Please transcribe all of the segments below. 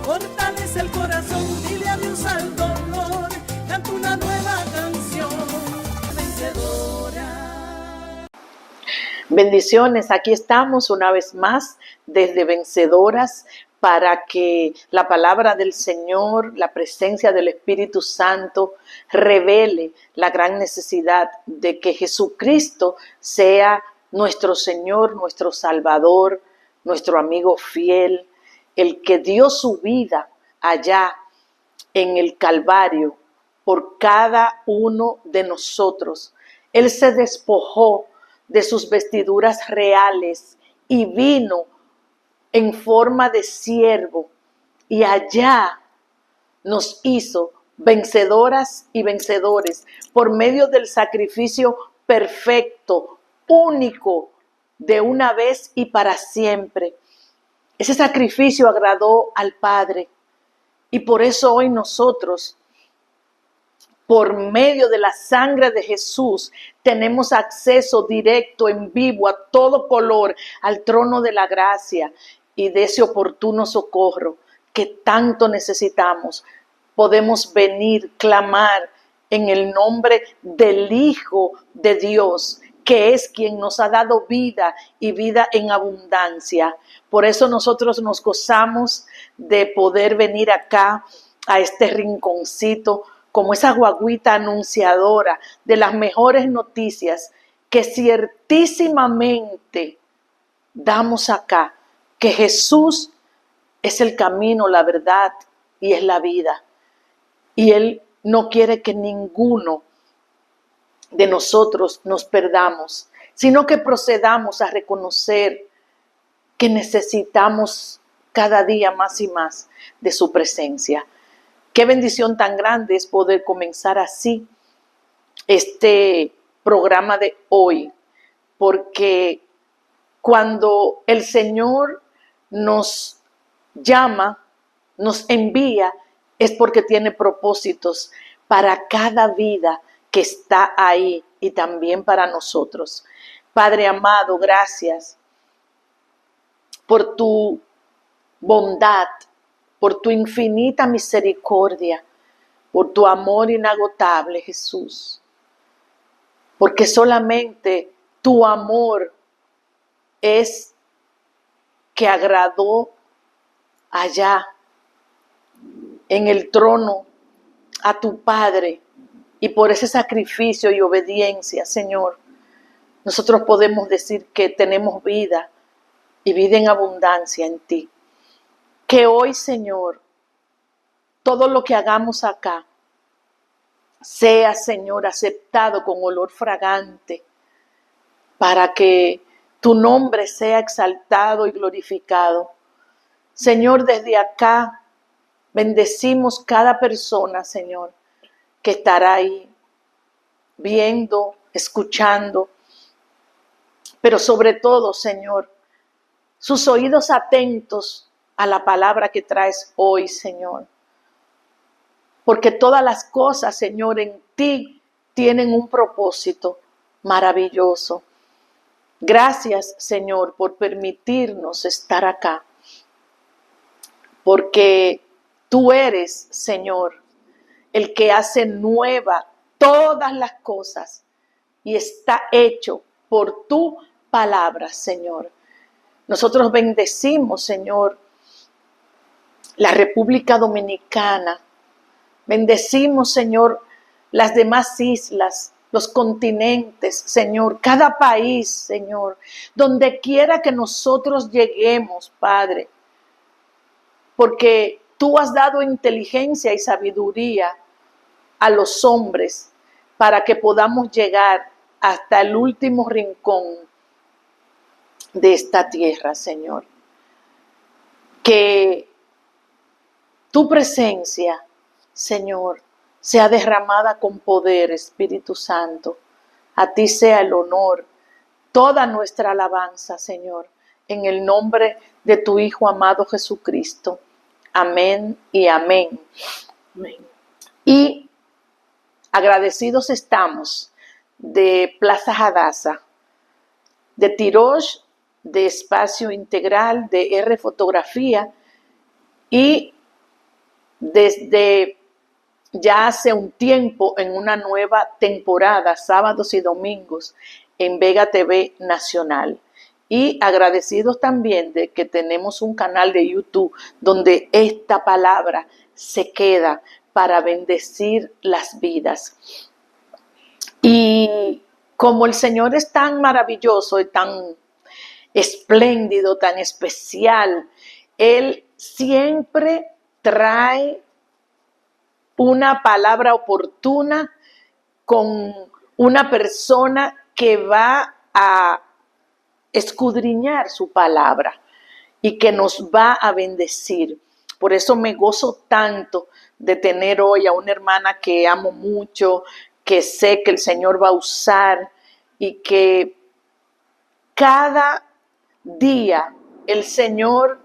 Fortalece el corazón, dile adiós al dolor, canta una nueva canción, vencedora. Bendiciones, aquí estamos una vez más desde Vencedoras para que la palabra del Señor, la presencia del Espíritu Santo revele la gran necesidad de que Jesucristo sea nuestro Señor, nuestro Salvador, nuestro amigo fiel, el que dio su vida allá en el Calvario por cada uno de nosotros. Él se despojó de sus vestiduras reales y vino en forma de siervo y allá nos hizo vencedoras y vencedores por medio del sacrificio perfecto, único, de una vez y para siempre. Ese sacrificio agradó al Padre y por eso hoy nosotros, por medio de la sangre de Jesús, tenemos acceso directo, en vivo, a todo color, al trono de la gracia y de ese oportuno socorro que tanto necesitamos. Podemos venir, clamar en el nombre del Hijo de Dios, que es quien nos ha dado vida y vida en abundancia. Por eso nosotros nos gozamos de poder venir acá a este rinconcito como esa guagüita anunciadora de las mejores noticias que ciertísimamente damos acá, que Jesús es el camino, la verdad y es la vida. Y Él no quiere que ninguno de nosotros nos perdamos, sino que procedamos a reconocer que necesitamos cada día más y más de su presencia. Qué bendición tan grande es poder comenzar así este programa de hoy, porque cuando el Señor nos llama, nos envía, es porque tiene propósitos para cada vida que está ahí y también para nosotros. Padre amado, gracias por tu bondad, por tu infinita misericordia, por tu amor inagotable, Jesús. Porque solamente tu amor es que agradó allá en el trono a tu Padre. Y por ese sacrificio y obediencia, Señor, nosotros podemos decir que tenemos vida y vida en abundancia en ti. Que hoy, Señor, todo lo que hagamos acá sea, Señor, aceptado con olor fragante para que tu nombre sea exaltado y glorificado. Señor, desde acá bendecimos cada persona, Señor, que estará ahí viendo, escuchando, pero sobre todo, Señor, sus oídos atentos a la palabra que traes hoy, Señor. Porque todas las cosas, Señor, en ti tienen un propósito maravilloso. Gracias, Señor, por permitirnos estar acá. Porque tú eres, Señor, el que hace nueva todas las cosas y está hecho por tu palabra, Señor. Nosotros bendecimos, Señor, la República Dominicana. Bendecimos, Señor, las demás islas, los continentes, Señor, cada país, Señor, donde quiera que nosotros lleguemos, Padre, porque tú has dado inteligencia y sabiduría a los hombres para que podamos llegar hasta el último rincón de esta tierra, Señor. Que tu presencia, Señor, sea derramada con poder, Espíritu Santo. A ti sea el honor, toda nuestra alabanza, Señor, en el nombre de tu Hijo amado Jesucristo. Amén y amén. Amén. Y agradecidos estamos de Plaza Hadassah, de Tirosh, de Espacio Integral, de R Fotografía, y desde ya hace un tiempo en una nueva temporada, sábados y domingos, en Vega TV Nacional. Y agradecidos también de que tenemos un canal de YouTube donde esta palabra se queda para bendecir las vidas. Y como el Señor es tan maravilloso y tan espléndido, tan especial, Él siempre trae una palabra oportuna con una persona que va a escudriñar su palabra y que nos va a bendecir. Por eso me gozo tanto de tener hoy a una hermana que amo mucho, que sé que el Señor va a usar y que cada día el Señor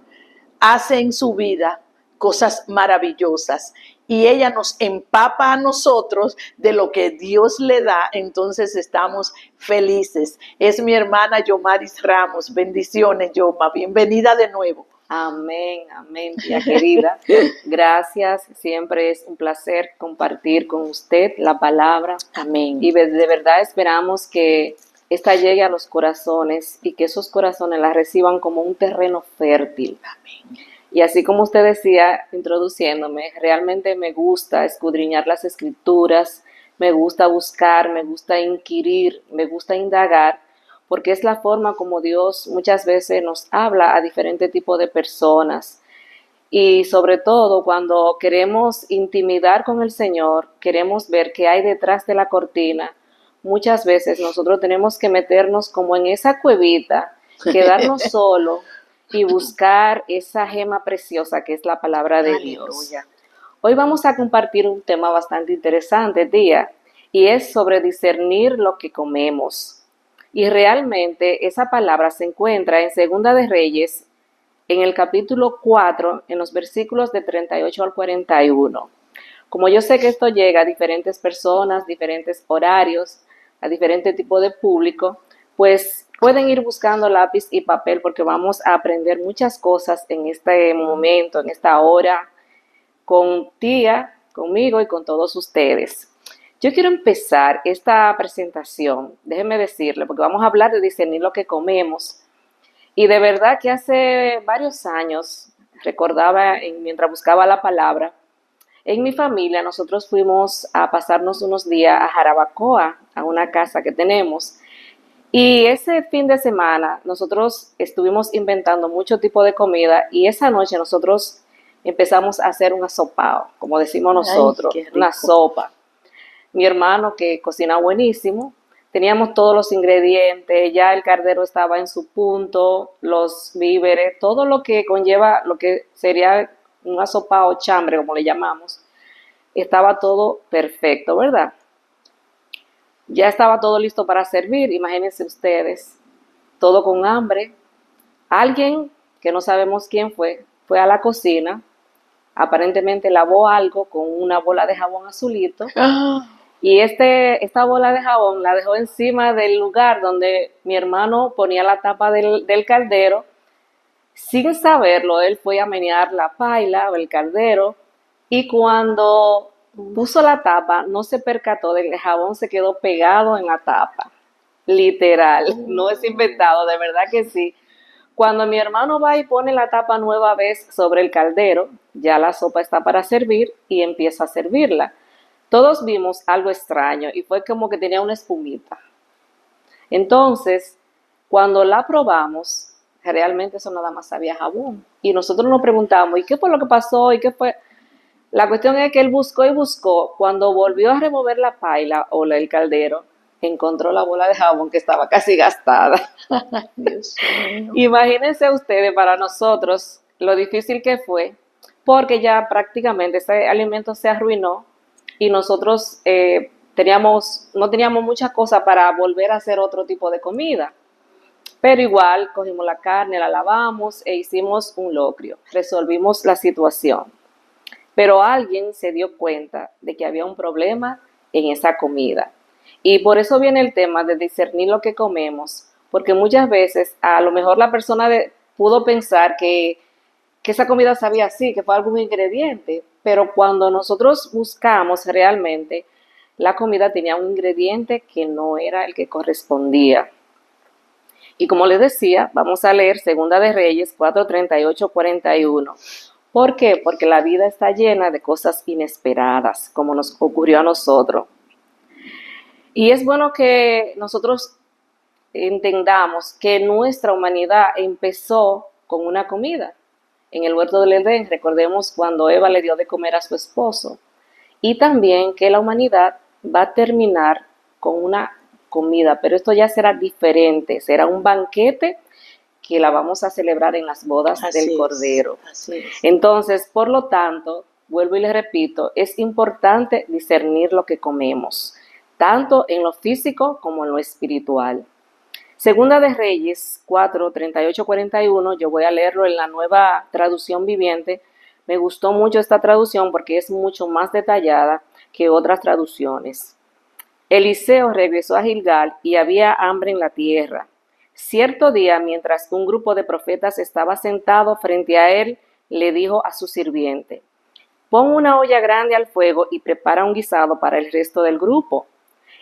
hace en su vida cosas maravillosas y ella nos empapa a nosotros de lo que Dios le da, entonces estamos felices. Es mi hermana Yomaris Ramos. Bendiciones, Yoma, bienvenida de nuevo. Amén, amén, tía querida. Gracias, siempre es un placer compartir con usted la palabra. Amén. Y de verdad esperamos que esta llegue a los corazones y que esos corazones la reciban como un terreno fértil. Amén. Y así como usted decía, introduciéndome, realmente me gusta escudriñar las escrituras, me gusta buscar, me gusta inquirir, me gusta indagar, porque es la forma como Dios muchas veces nos habla a diferentes tipos de personas. Y sobre todo cuando queremos intimidar con el Señor, queremos ver qué hay detrás de la cortina, muchas veces nosotros tenemos que meternos como en esa cuevita, quedarnos solos y buscar esa gema preciosa que es la palabra de Dios. Aleluya. Hoy vamos a compartir un tema bastante interesante, tía, y es sobre discernir lo que comemos. Y realmente esa palabra se encuentra en Segunda de Reyes, en el capítulo 4, en los versículos de 38 al 41. Como yo sé que esto llega a diferentes personas, diferentes horarios, a diferentes tipos de público, pues pueden ir buscando lápiz y papel porque vamos a aprender muchas cosas en este momento, en esta hora, con tía, conmigo y con todos ustedes. Yo quiero empezar esta presentación, déjenme decirle, porque vamos a hablar de discernir lo que comemos. Y de verdad que hace varios años, recordaba mientras buscaba la palabra, en mi familia nosotros fuimos a pasarnos unos días a Jarabacoa, a una casa que tenemos. Y ese fin de semana nosotros estuvimos inventando mucho tipo de comida y esa noche nosotros empezamos a hacer un asopao, como decimos nosotros, una sopa. Mi hermano, que cocina buenísimo, teníamos todos los ingredientes, ya el cardero estaba en su punto, los víveres, todo lo que conlleva lo que sería un asopao chambre, como le llamamos, estaba todo perfecto, ¿verdad? Ya estaba todo listo para servir, imagínense ustedes, todo con hambre. Alguien, que no sabemos quién fue a la cocina, aparentemente lavó algo con una bola de jabón azulito, y esta bola de jabón la dejó encima del lugar donde mi hermano ponía la tapa del caldero. Sin saberlo, él fue a menear la paila o el caldero, y cuando puso la tapa, no se percató de que el jabón se quedó pegado en la tapa. Literal, no es inventado, de verdad que sí. Cuando mi hermano va y pone la tapa nueva vez sobre el caldero, ya la sopa está para servir y empieza a servirla. Todos vimos algo extraño y fue como que tenía una espumita. Entonces, cuando la probamos, realmente eso nada más sabía jabón. Y nosotros nos preguntamos, ¿y qué fue lo que pasó? ¿Y qué fue? La cuestión es que él buscó y buscó. Cuando volvió a remover la paila o el caldero, encontró la bola de jabón que estaba casi gastada. Dios mío. Imagínense ustedes para nosotros lo difícil que fue, porque ya prácticamente ese alimento se arruinó y nosotros no teníamos muchas cosas para volver a hacer otro tipo de comida. Pero igual cogimos la carne, la lavamos e hicimos un locrio. Resolvimos la situación. Pero alguien se dio cuenta de que había un problema en esa comida. Y por eso viene el tema de discernir lo que comemos, porque muchas veces a lo mejor la persona pudo pensar que esa comida sabía así, que fue algún ingrediente, pero cuando nosotros buscamos realmente, la comida tenía un ingrediente que no era el que correspondía. Y como les decía, vamos a leer Segunda de Reyes 4:38-41. ¿Por qué? Porque la vida está llena de cosas inesperadas, como nos ocurrió a nosotros. Y es bueno que nosotros entendamos que nuestra humanidad empezó con una comida. En el huerto del Edén, recordemos cuando Eva le dio de comer a su esposo. Y también que la humanidad va a terminar con una comida, pero esto ya será diferente, será un banquete que la vamos a celebrar en las bodas del Cordero. Así es. Entonces, por lo tanto, vuelvo y les repito, es importante discernir lo que comemos, tanto en lo físico como en lo espiritual. Segunda de Reyes 4:38-41, yo voy a leerlo en la Nueva Traducción Viviente. Me gustó mucho esta traducción porque es mucho más detallada que otras traducciones. Eliseo regresó a Gilgal y había hambre en la tierra. Cierto día, mientras un grupo de profetas estaba sentado frente a él, le dijo a su sirviente: pon una olla grande al fuego y prepara un guisado para el resto del grupo.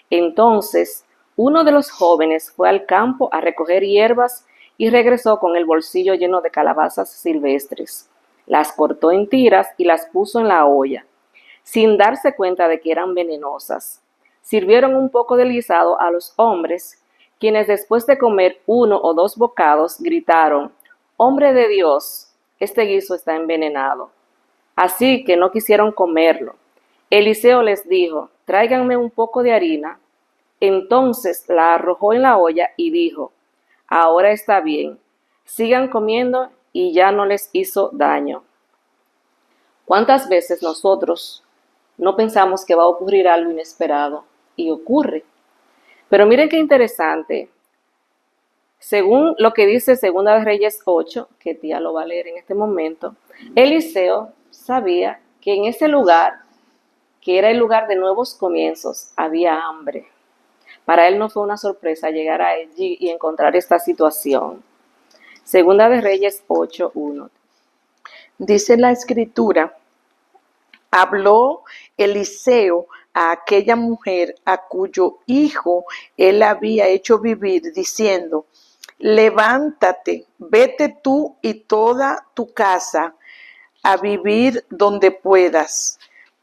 Entonces, uno de los jóvenes fue al campo a recoger hierbas y regresó con el bolsillo lleno de calabazas silvestres. Las cortó en tiras y las puso en la olla, sin darse cuenta de que eran venenosas. Sirvieron un poco del guisado a los hombres, quienes después de comer 1 o 2 bocados gritaron: «Hombre de Dios, este guiso está envenenado». Así que no quisieron comerlo. Eliseo les dijo: «Tráiganme un poco de harina». Entonces la arrojó en la olla y dijo: «Ahora está bien, sigan comiendo y ya no les hizo daño». ¿Cuántas veces nosotros no pensamos que va a ocurrir algo inesperado y ocurre? Pero miren qué interesante. Según lo que dice Segunda de Reyes 8, que tía lo va a leer en este momento, Eliseo sabía que en ese lugar, que era el lugar de nuevos comienzos, había hambre. Para él no fue una sorpresa llegar allí y encontrar esta situación. Segunda de Reyes 8:1. Dice la escritura: habló Eliseo a aquella mujer a cuyo hijo él había hecho vivir, diciendo: levántate, vete tú y toda tu casa a vivir donde puedas,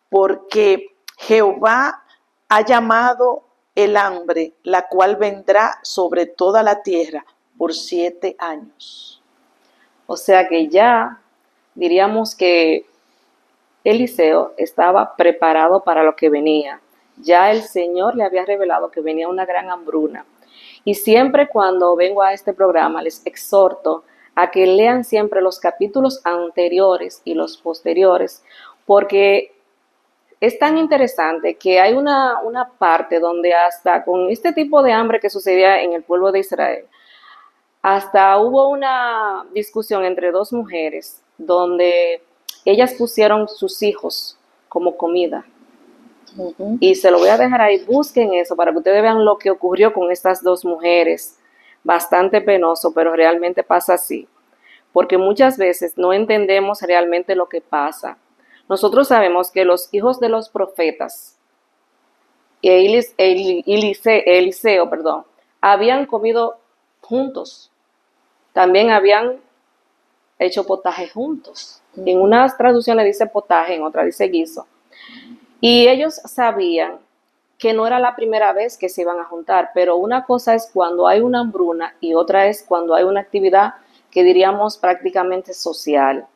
porque Jehová ha llamado el hambre, la cual vendrá sobre toda la tierra por 7 años. O sea que ya diríamos que Eliseo estaba preparado para lo que venía. Ya el Señor le había revelado que venía una gran hambruna. Y siempre cuando vengo a este programa les exhorto a que lean siempre los capítulos anteriores y los posteriores, porque es tan interesante que hay una parte donde hasta con este tipo de hambre que sucedía en el pueblo de Israel, hasta hubo una discusión entre 2 mujeres donde ellas pusieron sus hijos como comida. Y se lo voy a dejar ahí, busquen eso para que ustedes vean lo que ocurrió con estas 2 mujeres. Bastante penoso, pero realmente pasa así. Porque muchas veces no entendemos realmente lo que pasa. Nosotros sabemos que los hijos de los profetas, Eliseo, habían comido juntos. También habían hecho potaje juntos. En unas traducciones dice potaje, en otras dice guiso. Y ellos sabían que no era la primera vez que se iban a juntar, pero una cosa es cuando hay una hambruna y otra es cuando hay una actividad que diríamos prácticamente social.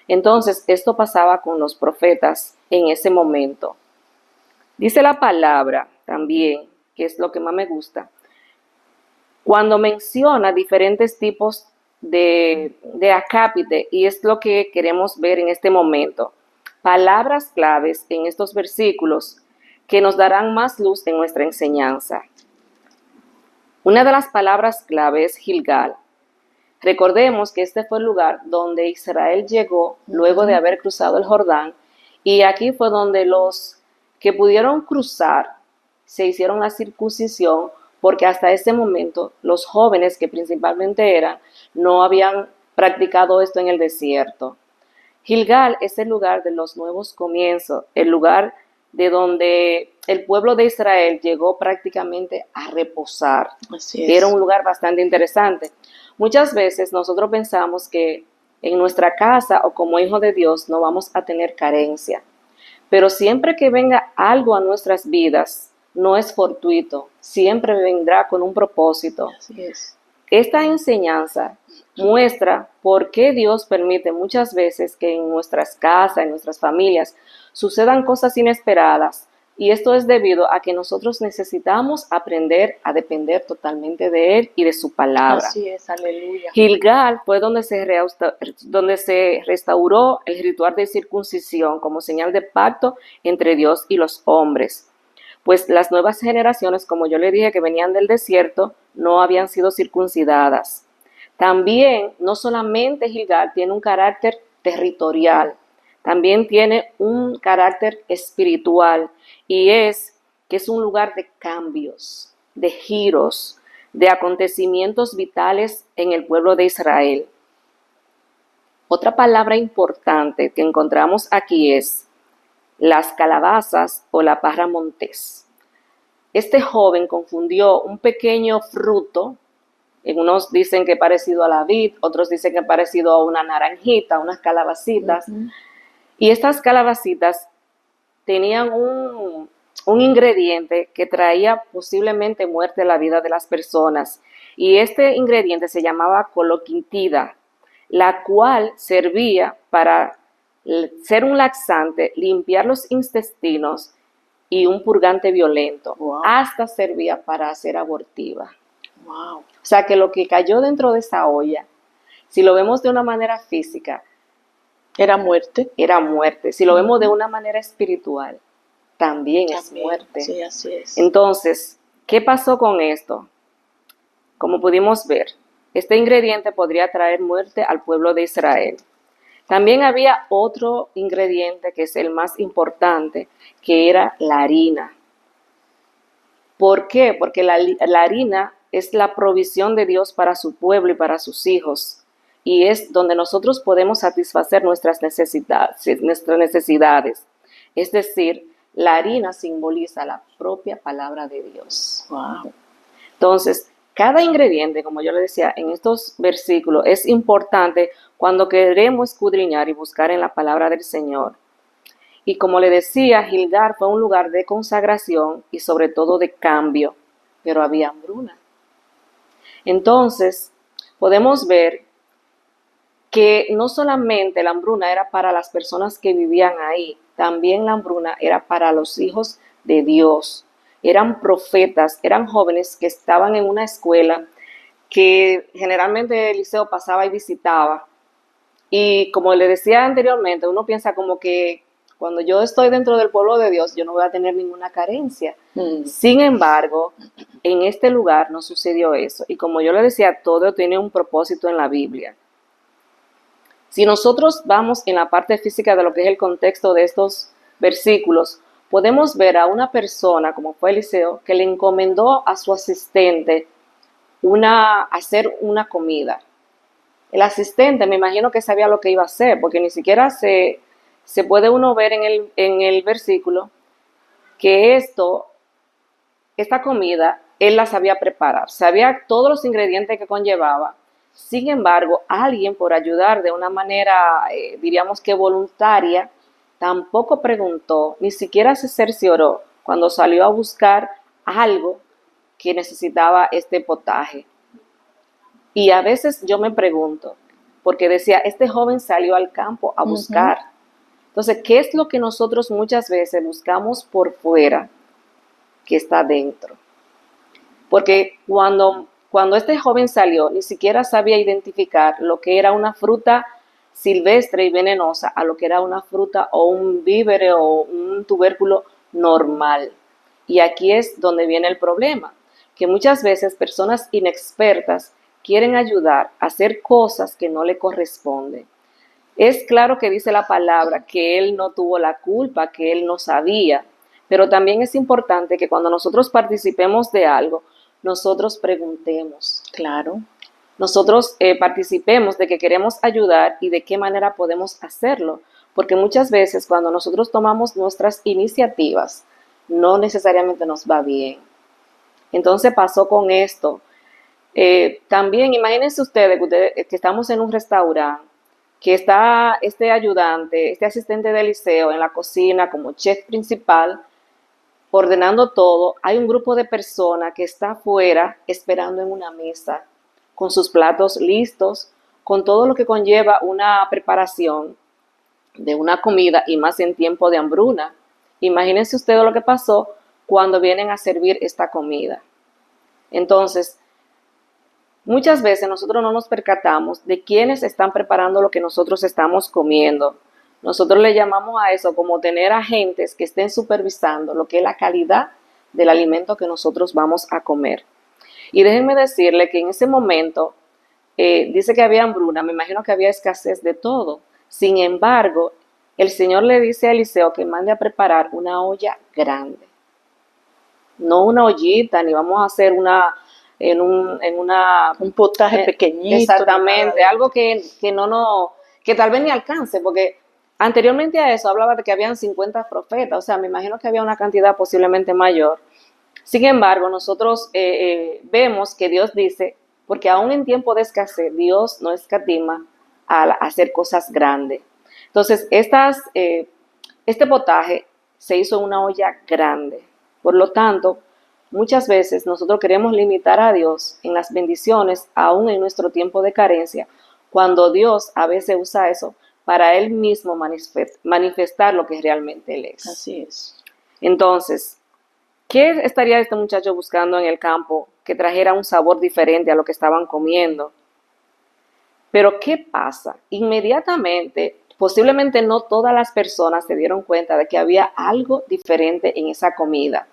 Entonces, esto pasaba con los profetas en ese momento. Dice la palabra también, que es lo que más me gusta, cuando menciona diferentes tipos de acápite, y es lo que queremos ver en este momento. Palabras claves en estos versículos que nos darán más luz en nuestra enseñanza. Una de las palabras clave es Gilgal. Recordemos que este fue el lugar donde Israel llegó luego de haber cruzado el Jordán, y aquí fue donde los que pudieron cruzar se hicieron la circuncisión porque hasta ese momento los jóvenes que principalmente eran, no habían practicado esto en el desierto. Gilgal es el lugar de los nuevos comienzos, el lugar de donde el pueblo de Israel llegó prácticamente a reposar. Así es. Era un lugar bastante interesante. Muchas veces nosotros pensamos que en nuestra casa o como hijos de Dios no vamos a tener carencia, pero siempre que venga algo a nuestras vidas, no es fortuito, siempre vendrá con un propósito. Así es. Esta enseñanza muestra por qué Dios permite muchas veces que en nuestras casas, en nuestras familias, sucedan cosas inesperadas. Y esto es debido a que nosotros necesitamos aprender a depender totalmente de Él y de su palabra. Así es, aleluya. Gilgal fue donde se restauró el ritual de circuncisión como señal de pacto entre Dios y los hombres. Pues las nuevas generaciones, como yo le dije, que venían del desierto, no habían sido circuncidadas. También, no solamente Gilgal tiene un carácter territorial, también tiene un carácter espiritual, y es que es un lugar de cambios, de giros, de acontecimientos vitales en el pueblo de Israel. Otra palabra importante que encontramos aquí es las calabazas o la parra montés. Este joven confundió un pequeño fruto, unos dicen que parecido a la vid, otros dicen que parecido a una naranjita, unas calabacitas, y estas calabacitas tenían un ingrediente que traía posiblemente muerte a la vida de las personas, y este ingrediente se llamaba coloquintida, la cual servía para ser un laxante, limpiar los intestinos y un purgante violento. Wow. Hasta servía para ser abortiva. Wow. O sea que lo que cayó dentro de esa olla, si lo vemos de una manera física, Era muerte. era muerte. Si lo vemos de una manera espiritual, también es muerte. Sí, así es. Entonces, ¿qué pasó con esto? Como pudimos ver, este ingrediente podría traer muerte al pueblo de Israel. También había otro ingrediente que es el más importante, que era la harina. ¿Por qué? Porque la harina es la provisión de Dios para su pueblo y para sus hijos. Y es donde nosotros podemos satisfacer nuestras necesidades. Es decir, la harina simboliza la propia palabra de Dios. Wow. Entonces, cada ingrediente, como yo le decía en estos versículos, es importante cuando queremos escudriñar y buscar en la palabra del Señor. Y como le decía, Gilgal fue un lugar de consagración y sobre todo de cambio, pero había hambruna. Entonces, podemos ver que no solamente la hambruna era para las personas que vivían ahí, también la hambruna era para los hijos de Dios. Eran profetas, eran jóvenes que estaban en una escuela que generalmente Eliseo pasaba y visitaba. Y como le decía anteriormente, uno piensa como que cuando yo estoy dentro del pueblo de Dios, yo no voy a tener ninguna carencia. Sin embargo, en este lugar no sucedió eso. Y como yo le decía, todo tiene un propósito en la Biblia. Si nosotros vamos en la parte física de lo que es el contexto de estos versículos, podemos ver a una persona, como fue Eliseo, que le encomendó a su asistente hacer una comida. El asistente, me imagino que sabía lo que iba a hacer, porque ni siquiera se puede uno ver en el versículo que esta comida, él la sabía preparar, sabía todos los ingredientes que conllevaba. Sin embargo, alguien por ayudar de una manera, diríamos que voluntaria, tampoco preguntó, ni siquiera se cercioró cuando salió a buscar algo que necesitaba este potaje. Y a veces yo me pregunto, porque decía, este joven salió al campo a buscar. Entonces, ¿qué es lo que nosotros muchas veces buscamos por fuera que está dentro? Porque cuando este joven salió, ni siquiera sabía identificar lo que era una fruta silvestre y venenosa a lo que era una fruta o un vívere o un tubérculo normal. Y aquí es donde viene el problema, que muchas veces personas inexpertas quieren ayudar a hacer cosas que no le corresponden. Es claro que dice la palabra que él no tuvo la culpa, que él no sabía, pero también es importante que cuando nosotros participemos de algo, nosotros preguntemos. Claro. Nosotros participemos de que queremos ayudar y de qué manera podemos hacerlo. Porque muchas veces cuando nosotros tomamos nuestras iniciativas, no necesariamente nos va bien. Entonces pasó con esto. También imagínense ustedes que estamos en un restaurante, que está este ayudante, este asistente de Eliseo en la cocina como chef principal, ordenando todo. Hay un grupo de personas que está afuera esperando en una mesa, con sus platos listos, con todo lo que conlleva una preparación de una comida y más en tiempo de hambruna. Imagínense ustedes lo que pasó cuando vienen a servir esta comida. Entonces, muchas veces nosotros no nos percatamos de quiénes están preparando lo que nosotros estamos comiendo. Nosotros le llamamos a eso como tener agentes que estén supervisando lo que es la calidad del alimento que nosotros vamos a comer. Y déjenme decirle que en ese momento, dice que había hambruna, me imagino que había escasez de todo. Sin embargo, el Señor le dice a Eliseo que mande a preparar una olla grande. No una ollita, ni vamos a hacer un potaje pequeñito. Exactamente, algo que tal vez ni alcance, porque anteriormente a eso hablaba de que habían 50 profetas, o sea, me imagino que había una cantidad posiblemente mayor. Sin embargo, nosotros vemos que Dios dice, porque aún en tiempo de escasez, Dios no escatima a hacer cosas grandes. Entonces, este potaje se hizo en una olla grande. Por lo tanto, muchas veces nosotros queremos limitar a Dios en las bendiciones, aún en nuestro tiempo de carencia, cuando Dios a veces usa eso para Él mismo manifestar lo que realmente Él es. Así es. Entonces, ¿qué estaría este muchacho buscando en el campo que trajera un sabor diferente a lo que estaban comiendo? Pero ¿qué pasa? Inmediatamente, posiblemente no todas las personas se dieron cuenta de que había algo diferente en esa comida.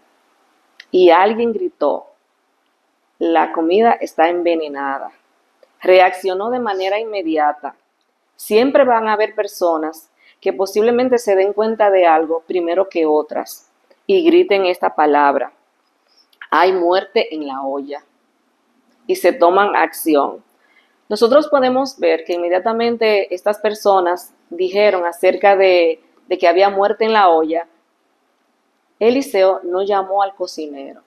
Y alguien gritó, la comida está envenenada. Reaccionó de manera inmediata. Siempre van a haber personas que posiblemente se den cuenta de algo primero que otras y griten esta palabra. Hay muerte en la olla. Y se toman acción. Nosotros podemos ver que inmediatamente estas personas dijeron acerca de que había muerte en la olla. Eliseo no llamó al cocinero,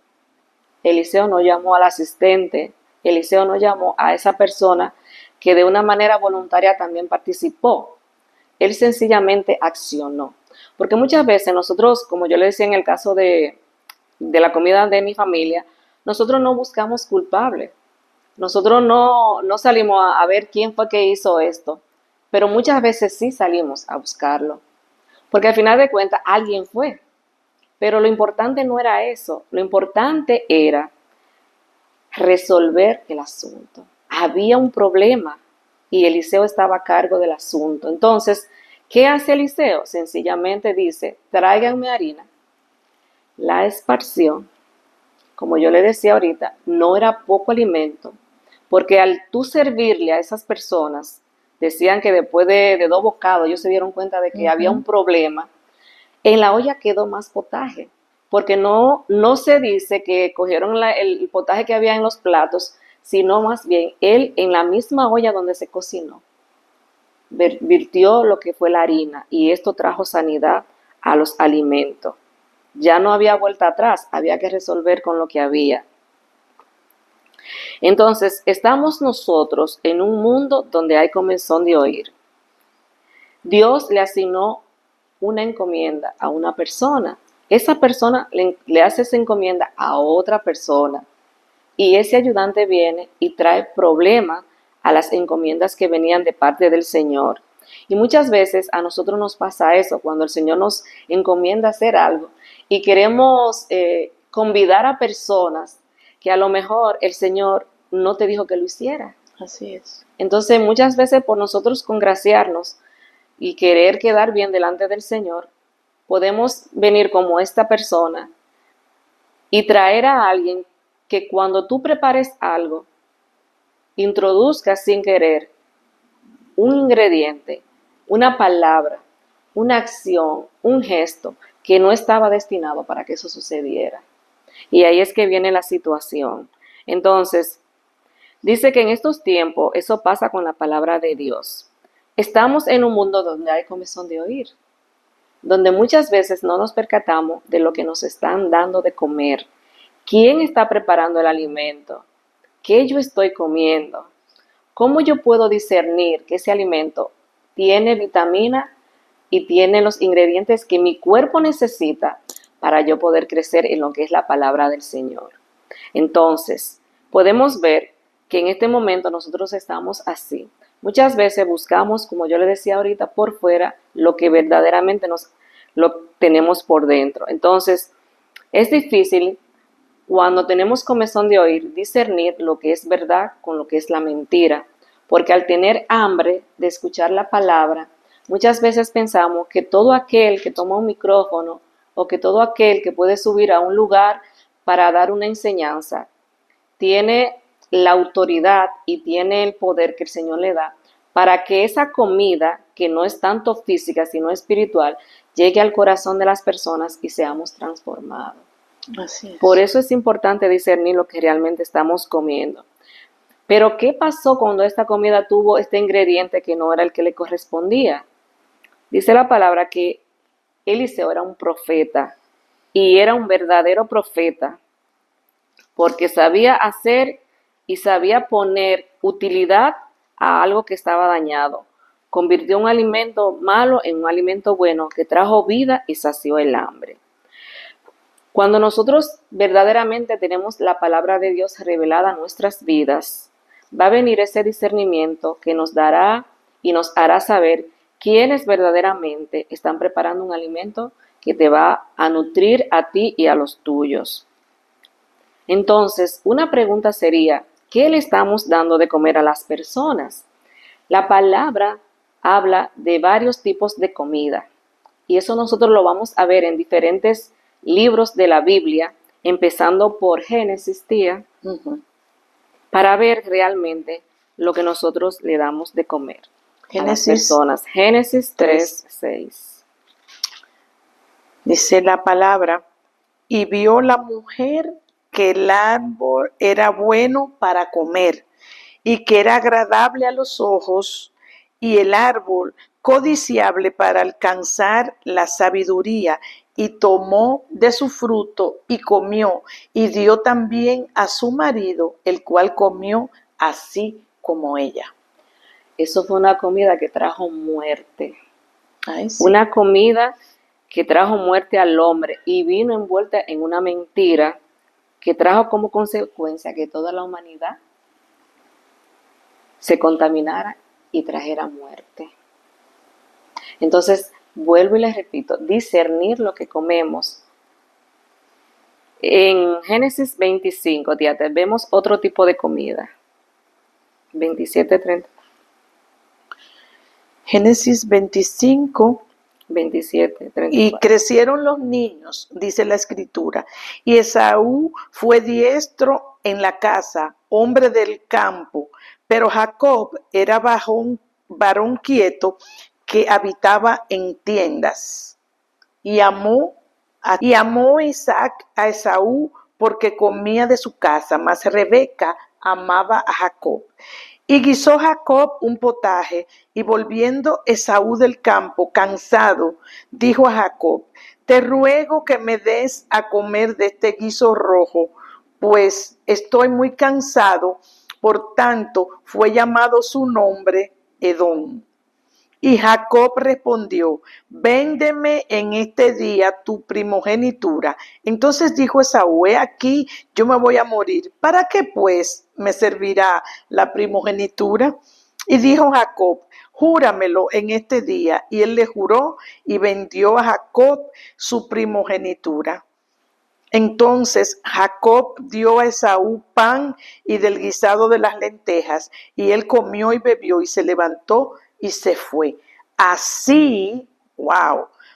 Eliseo no llamó al asistente, Eliseo no llamó a esa persona que de una manera voluntaria también participó. Él sencillamente accionó. Porque muchas veces nosotros, como yo le decía en el caso de la comida de mi familia, nosotros no buscamos culpables. Nosotros no salimos a ver quién fue que hizo esto, pero muchas veces sí salimos a buscarlo. Porque al final de cuentas alguien fue. Pero lo importante no era eso, lo importante era resolver el asunto. Había un problema y Eliseo estaba a cargo del asunto. Entonces, ¿qué hace Eliseo? Sencillamente dice, tráiganme harina. La esparció, como yo le decía ahorita, no era poco alimento, porque al tú servirle a esas personas, decían que después de 2 bocados ellos se dieron cuenta de que había un problema. En la olla quedó más potaje, porque no se dice que cogieron el potaje que había en los platos, sino más bien él en la misma olla donde se cocinó, virtió lo que fue la harina y esto trajo sanidad a los alimentos. Ya no había vuelta atrás, había que resolver con lo que había. Entonces, estamos nosotros en un mundo donde hay comezón de oír. Dios le asignó una encomienda a una persona. Esa persona le hace esa encomienda a otra persona. Y ese ayudante viene y trae problemas a las encomiendas que venían de parte del Señor. Y muchas veces a nosotros nos pasa eso, cuando el Señor nos encomienda hacer algo y queremos convidar a personas que a lo mejor el Señor no te dijo que lo hiciera. Así es. Entonces muchas veces por nosotros congraciarnos y querer quedar bien delante del Señor, podemos venir como esta persona y traer a alguien que cuando tú prepares algo, introduzcas sin querer un ingrediente, una palabra, una acción, un gesto que no estaba destinado para que eso sucediera. Y ahí es que viene la situación. Entonces, dice que en estos tiempos eso pasa con la palabra de Dios. Estamos en un mundo donde hay comezón de oír, donde muchas veces no nos percatamos de lo que nos están dando de comer. ¿Quién está preparando el alimento? ¿Qué yo estoy comiendo? ¿Cómo yo puedo discernir que ese alimento tiene vitamina y tiene los ingredientes que mi cuerpo necesita para yo poder crecer en lo que es la palabra del Señor? Entonces, podemos ver que en este momento nosotros estamos así. Muchas veces buscamos, como yo le decía ahorita, por fuera lo que verdaderamente lo tenemos por dentro. Entonces, es difícil cuando tenemos comezón de oír discernir lo que es verdad con lo que es la mentira, porque al tener hambre de escuchar la palabra, muchas veces pensamos que todo aquel que toma un micrófono o que todo aquel que puede subir a un lugar para dar una enseñanza tiene la autoridad y tiene el poder que el Señor le da para que esa comida, que no es tanto física sino espiritual, llegue al corazón de las personas y seamos transformados. Así es. Por eso es importante discernir lo que realmente estamos comiendo. Pero ¿qué pasó cuando esta comida tuvo este ingrediente que no era el que le correspondía? Dice la palabra que Eliseo era un profeta y era un verdadero profeta porque sabía hacer y sabía poner utilidad a algo que estaba dañado. Convirtió un alimento malo en un alimento bueno que trajo vida y sació el hambre. Cuando nosotros verdaderamente tenemos la palabra de Dios revelada a nuestras vidas, va a venir ese discernimiento que nos dará y nos hará saber quiénes verdaderamente están preparando un alimento que te va a nutrir a ti y a los tuyos. Entonces, una pregunta sería, ¿qué le estamos dando de comer a las personas? La palabra habla de varios tipos de comida y eso nosotros lo vamos a ver en diferentes libros de la Biblia, empezando por Génesis, tía, para ver realmente lo que nosotros le damos de comer a las personas. Génesis 3:6. Dice la palabra, y vio la mujer que el árbol era bueno para comer y que era agradable a los ojos y el árbol codiciable para alcanzar la sabiduría, y tomó de su fruto y comió, y dio también a su marido, el cual comió así como ella. Eso fue una comida que trajo muerte. Ay, sí. Una comida que trajo muerte al hombre y vino envuelta en una mentira que trajo como consecuencia que toda la humanidad se contaminara y trajera muerte. Entonces, vuelvo y les repito, discernir lo que comemos. En Génesis 25, tía, vemos otro tipo de comida. 27:30. Génesis 25. 27:34. Y crecieron los niños, dice la escritura, y Esaú fue diestro en la casa, hombre del campo, pero Jacob era varón quieto que habitaba en tiendas. Y amó Isaac a Esaú porque comía de su casa, mas Rebeca amaba a Jacob. Y guisó Jacob un potaje, y volviendo Esaú del campo, cansado, dijo a Jacob, te ruego que me des a comer de este guiso rojo, pues estoy muy cansado. Por tanto, fue llamado su nombre Edom. Y Jacob respondió, véndeme en este día tu primogenitura. Entonces dijo Esaú, he aquí, yo me voy a morir. ¿Para qué pues me servirá la primogenitura? Y dijo Jacob, júramelo en este día. Y él le juró y vendió a Jacob su primogenitura. Entonces Jacob dio a Esaú pan y del guisado de las lentejas, y él comió y bebió y se levantó y se fue. Así,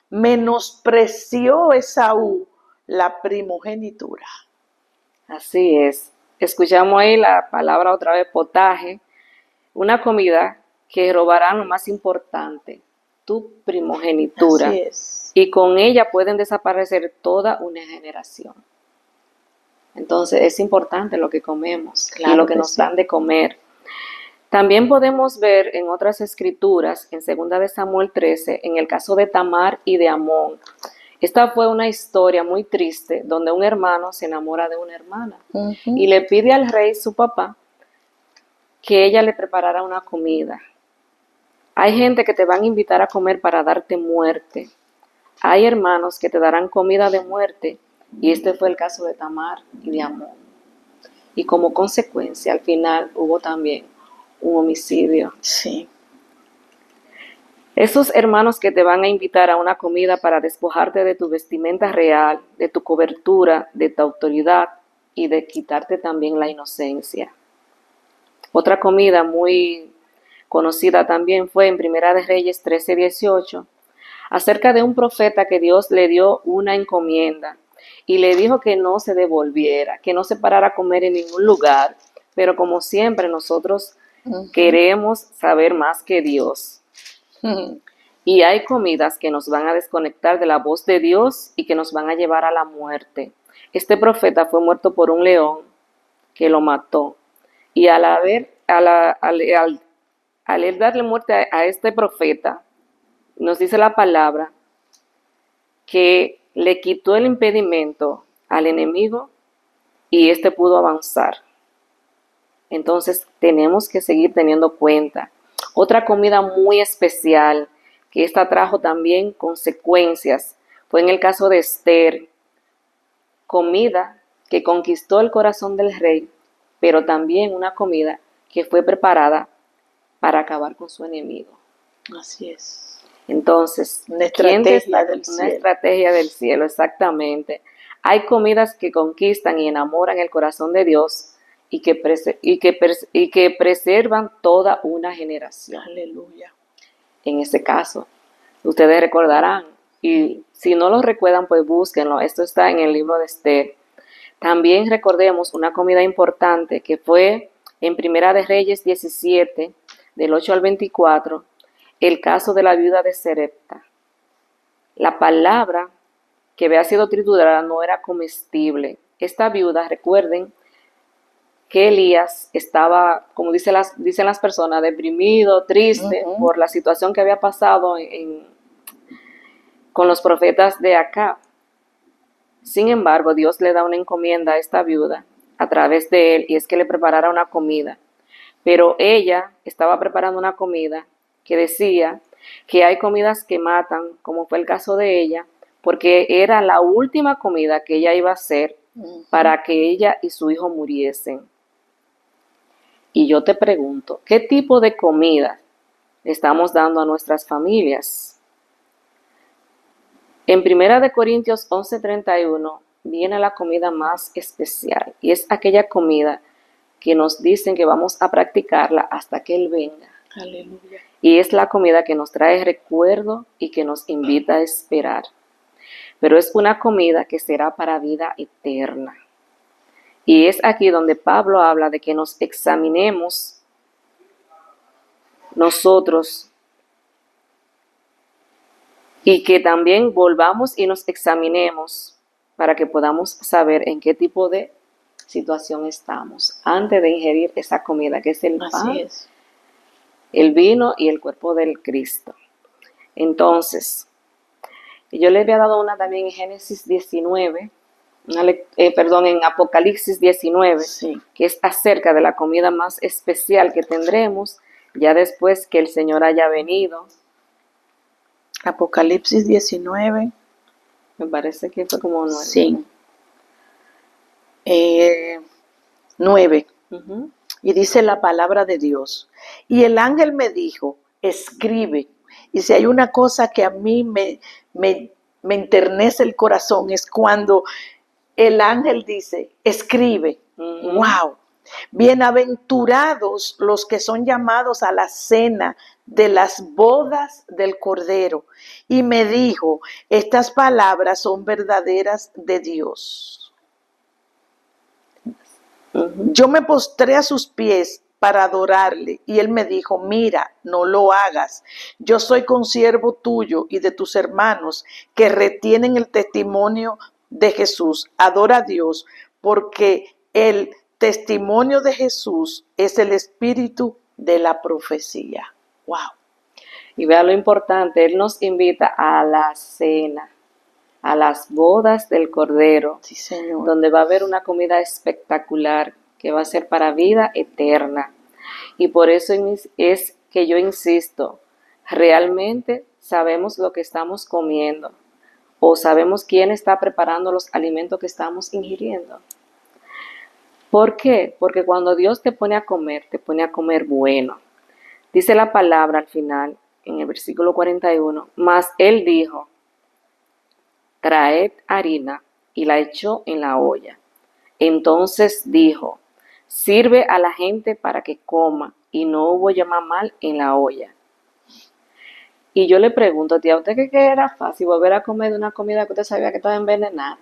menospreció Esaú la primogenitura. Así es. Escuchamos ahí la palabra otra vez, potaje, una comida que robará lo más importante, tu primogenitura. Así es. Y con ella pueden desaparecer toda una generación. Entonces es importante lo que comemos y Claro lo que que nos sí. dan de comer. También podemos ver en otras escrituras, en 2 de Samuel 13, en el caso de Tamar y de Amón. Esta fue una historia muy triste donde un hermano se enamora de una hermana y le pide al rey, su papá, que ella le preparara una comida. Hay gente que te van a invitar a comer para darte muerte. Hay hermanos que te darán comida de muerte y este fue el caso de Tamar y de Amón. Y como consecuencia, al final hubo también un homicidio. Sí. Esos hermanos que te van a invitar a una comida para despojarte de tu vestimenta real, de tu cobertura, de tu autoridad y de quitarte también la inocencia. Otra comida muy conocida también fue en Primera de Reyes 13:18, acerca de un profeta que Dios le dio una encomienda y le dijo que no se devolviera, que no se parara a comer en ningún lugar, pero como siempre nosotros queremos saber más que Dios. Y hay comidas que nos van a desconectar de la voz de Dios y que nos van a llevar a la muerte. Este profeta fue muerto por un león que lo mató. Y al él darle muerte a este profeta, nos dice la palabra que le quitó el impedimento al enemigo y éste pudo avanzar. Entonces tenemos que seguir teniendo cuenta. Otra comida muy especial, que esta trajo también consecuencias, fue en el caso de Esther. Comida que conquistó el corazón del rey, pero también una comida que fue preparada para acabar con su enemigo. Así es. Entonces, Una estrategia del cielo. Una estrategia del cielo, exactamente. Hay comidas que conquistan y enamoran el corazón de Dios y que preservan toda una generación. Aleluya. En ese caso, ustedes recordarán, y si no lo recuerdan, pues búsquenlo. Esto está en el libro de Esther. También recordemos una comida importante que fue en Primera de Reyes 17, del 8 al 24, el caso de la viuda de Serepta. La palabra que había sido triturada no era comestible. Esta viuda, recuerden que Elías estaba, como dicen las personas, deprimido, triste por la situación que había pasado con los profetas de Acab. Sin embargo, Dios le da una encomienda a esta viuda a través de él y es que le preparara una comida. Pero ella estaba preparando una comida que decía que hay comidas que matan, como fue el caso de ella, porque era la última comida que ella iba a hacer para que ella y su hijo muriesen. Y yo te pregunto, ¿qué tipo de comida estamos dando a nuestras familias? En 1 Corintios 11:31 viene la comida más especial y es aquella comida que nos dicen que vamos a practicarla hasta que Él venga. Aleluya. Y es la comida que nos trae recuerdo y que nos invita a esperar. Pero es una comida que será para vida eterna. Y es aquí donde Pablo habla de que nos examinemos nosotros y que también volvamos y nos examinemos para que podamos saber en qué tipo de situación estamos antes de ingerir esa comida que es el pan, el vino y el cuerpo del Cristo. Entonces, yo le había dado una también en Génesis 19, en Apocalipsis 19, que es acerca de la comida más especial que tendremos ya después que el Señor haya venido. Apocalipsis 19. Me parece que fue como 9. Sí. 9. Y dice la palabra de Dios. Y el ángel me dijo, escribe. Y si hay una cosa que a mí me enternece el corazón es cuando el ángel dice, escribe. ¡Wow! Bienaventurados los que son llamados a la cena de las bodas del Cordero. Y me dijo, estas palabras son verdaderas de Dios. Yo me postré a sus pies para adorarle y él me dijo, mira, no lo hagas. Yo soy consiervo tuyo y de tus hermanos que retienen el testimonio de Jesús. Adora a Dios porque el testimonio de Jesús es el espíritu de la profecía. ¡Wow! Y vea lo importante, Él nos invita a la cena, a las bodas del Cordero, Sí, Señor. donde va a haber una comida espectacular que va a ser para vida eterna. Y por eso es que yo insisto, realmente sabemos lo que estamos comiendo o sabemos quién está preparando los alimentos que estamos ingiriendo. ¿Por qué? Porque cuando Dios te pone a comer bueno. Dice la palabra al final, en el versículo 41, mas Él dijo, traed harina, y la echó en la olla. Entonces dijo, sirve a la gente para que coma, y no hubo mal en la olla. Y yo le pregunto, tía, ¿usted cree que era fácil volver a comer de una comida que usted sabía que estaba envenenada?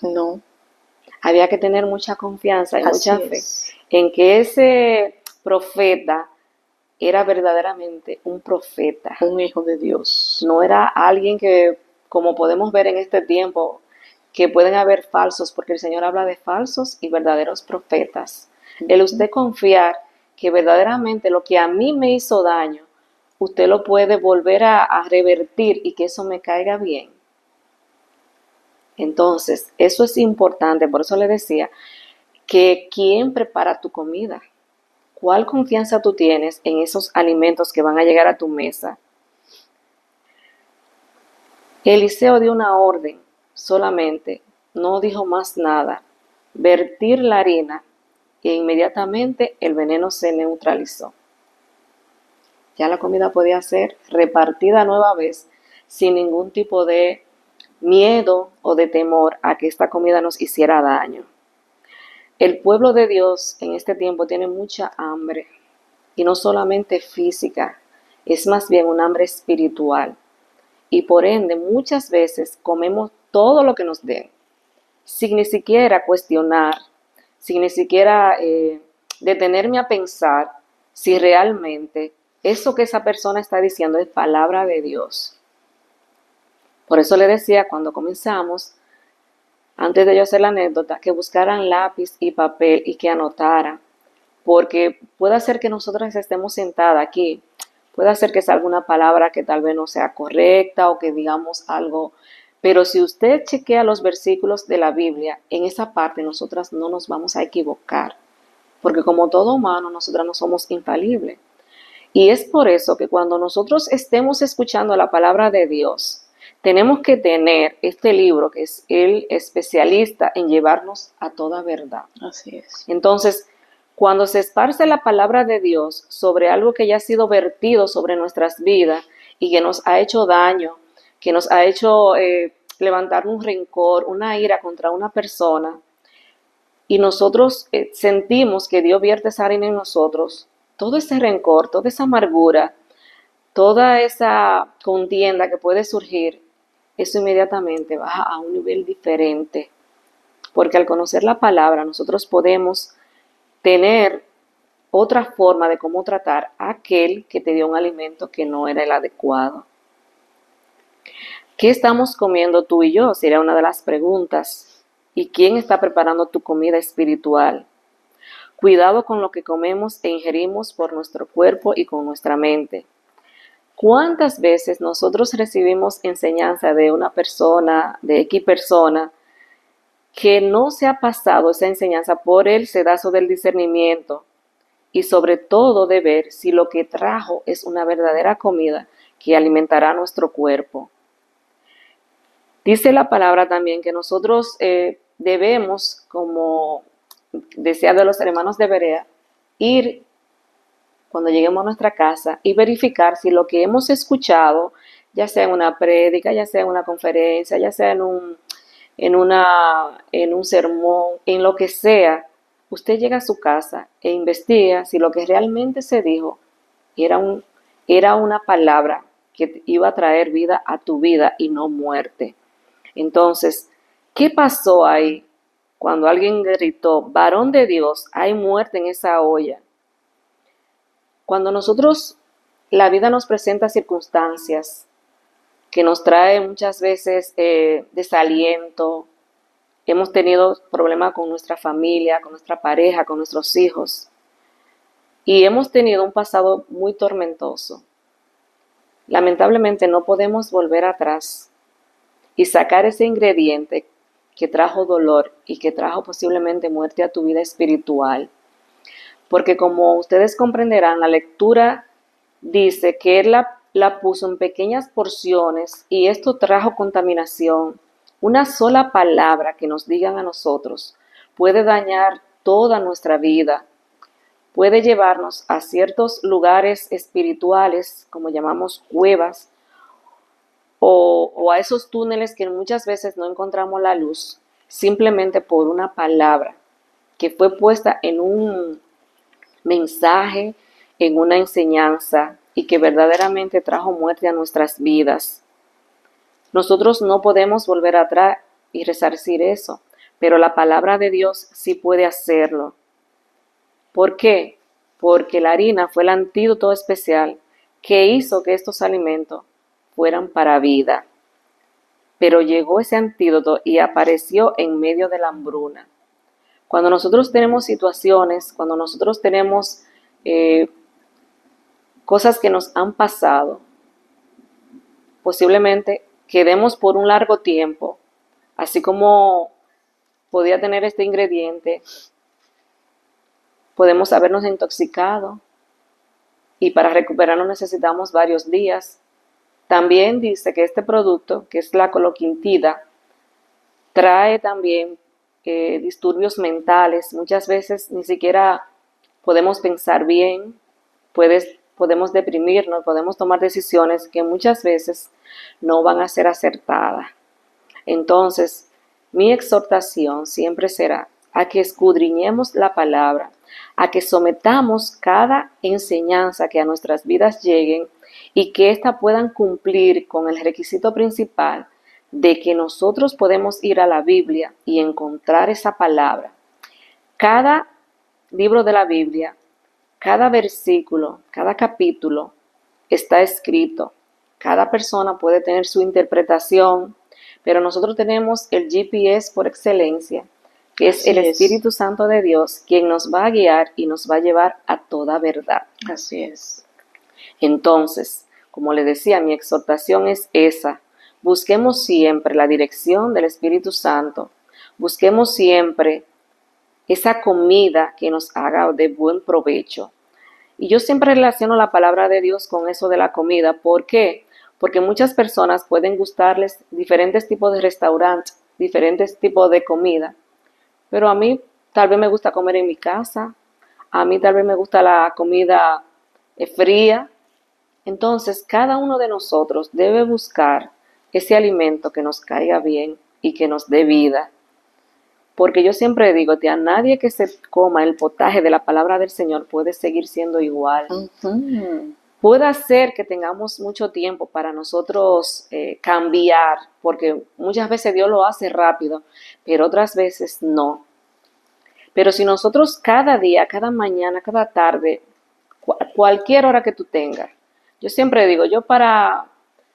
No. Había que tener mucha confianza y Así mucha fe es. en que ese profeta era verdaderamente un profeta. Un hijo de Dios. No era alguien que, como podemos ver en este tiempo, que pueden haber falsos, porque el Señor habla de falsos y verdaderos profetas. El usted confiar que verdaderamente lo que a mí me hizo daño, usted lo puede volver a revertir y que eso me caiga bien. Entonces, eso es importante, por eso le decía que quién prepara tu comida, cuál confianza tú tienes en esos alimentos que van a llegar a tu mesa. Eliseo dio una orden solamente, no dijo más nada, vertir la harina e inmediatamente el veneno se neutralizó. Ya la comida podía ser repartida nueva vez sin ningún tipo de miedo o de temor a que esta comida nos hiciera daño. El pueblo de Dios en este tiempo tiene mucha hambre y no solamente física, es más bien un hambre espiritual. Y por ende muchas veces comemos todo lo que nos den, sin ni siquiera cuestionar, sin ni siquiera detenerme a pensar si realmente eso que esa persona está diciendo es palabra de Dios. Por eso le decía cuando comenzamos, antes de yo hacer la anécdota, que buscaran lápiz y papel y que anotaran, porque puede ser que nosotras estemos sentadas aquí, puede ser que salga una palabra que tal vez no sea correcta o que digamos algo, pero si usted chequea los versículos de la Biblia, en esa parte nosotras no nos vamos a equivocar, porque como todo humano, nosotras no somos infalibles. Y es por eso que cuando nosotros estemos escuchando la palabra de Dios, tenemos que tener este libro que es el especialista en llevarnos a toda verdad. Así es. Entonces, cuando se esparce la palabra de Dios sobre algo que ya ha sido vertido sobre nuestras vidas y que nos ha hecho daño, que nos ha hecho levantar un rencor, una ira contra una persona, y nosotros sentimos que Dios vierte esa harina en nosotros, todo ese rencor, toda esa amargura, toda esa contienda que puede surgir, eso inmediatamente baja a un nivel diferente. Porque al conocer la palabra, nosotros podemos tener otra forma de cómo tratar a aquel que te dio un alimento que no era el adecuado. ¿Qué estamos comiendo tú y yo? Sería una de las preguntas. ¿Y quién está preparando tu comida espiritual? Cuidado con lo que comemos e ingerimos por nuestro cuerpo y con nuestra mente. ¿Cuántas veces nosotros recibimos enseñanza de una persona, de X persona, que no se ha pasado esa enseñanza por el sedazo del discernimiento y sobre todo de ver si lo que trajo es una verdadera comida que alimentará nuestro cuerpo? Dice la palabra también que nosotros debemos, como decía de los hermanos de Berea, ir cuando lleguemos a nuestra casa y verificar si lo que hemos escuchado, ya sea en una prédica, ya sea en una conferencia, ya sea en un sermón, en lo que sea, usted llega a su casa e investiga si lo que realmente se dijo era una palabra que iba a traer vida a tu vida y no muerte. Entonces, ¿qué pasó ahí cuando alguien gritó, varón de Dios, hay muerte en esa olla? Cuando la vida nos presenta circunstancias que nos trae muchas veces desaliento, hemos tenido problemas con nuestra familia, con nuestra pareja, con nuestros hijos. Y hemos tenido un pasado muy tormentoso. Lamentablemente no podemos volver atrás y sacar ese ingrediente que trajo dolor y que trajo posiblemente muerte a tu vida espiritual. Porque como ustedes comprenderán, la lectura dice que él la puso en pequeñas porciones y esto trajo contaminación. Una sola palabra que nos digan a nosotros puede dañar toda nuestra vida, puede llevarnos a ciertos lugares espirituales, como llamamos cuevas, o a esos túneles que muchas veces no encontramos la luz, simplemente por una palabra que fue puesta en un mensaje, en una enseñanza y que verdaderamente trajo muerte a nuestras vidas. Nosotros no podemos volver atrás y resarcir eso, pero la palabra de Dios sí puede hacerlo. ¿Por qué? Porque la harina fue el antídoto especial que hizo que estos alimentos fueran para vida. Pero llegó ese antídoto y apareció en medio de la hambruna. Cuando nosotros tenemos situaciones, cuando nosotros tenemos cosas que nos han pasado, posiblemente quedemos por un largo tiempo, así como podía tener este ingrediente, podemos habernos intoxicado y para recuperarnos necesitamos varios días. También dice que este producto, que es la coloquintida, trae también disturbios mentales. Muchas veces ni siquiera podemos pensar bien, podemos deprimirnos, podemos tomar decisiones que muchas veces no van a ser acertadas. Entonces, mi exhortación siempre será a que escudriñemos la palabra, a que sometamos cada enseñanza que a nuestras vidas lleguen y que ésta puedan cumplir con el requisito principal de que nosotros podemos ir a la Biblia y encontrar esa palabra. Cada libro de la Biblia, cada versículo, cada capítulo está escrito. Cada persona puede tener su interpretación, pero nosotros tenemos el GPS por excelencia, que es el Espíritu Santo de Dios, quien nos va a guiar y nos va a llevar a toda verdad. Así es. Entonces, como le decía, mi exhortación es esa. Busquemos siempre la dirección del Espíritu Santo. Busquemos siempre esa comida que nos haga de buen provecho. Y yo siempre relaciono la palabra de Dios con eso de la comida. ¿Por qué? Porque muchas personas pueden gustarles diferentes tipos de restaurantes, diferentes tipos de comida. Pero a mí tal vez me gusta comer en mi casa. A mí tal vez me gusta la comida fría. Entonces, cada uno de nosotros debe buscar ese alimento que nos caiga bien y que nos dé vida. Porque yo siempre digo, a nadie que se coma el potaje de la palabra del Señor puede seguir siendo igual. Puede ser que tengamos mucho tiempo para nosotros cambiar, porque muchas veces Dios lo hace rápido, pero otras veces no. Pero si nosotros cada día, cada mañana, cada tarde, cualquier hora que tú tengas, yo siempre digo, yo para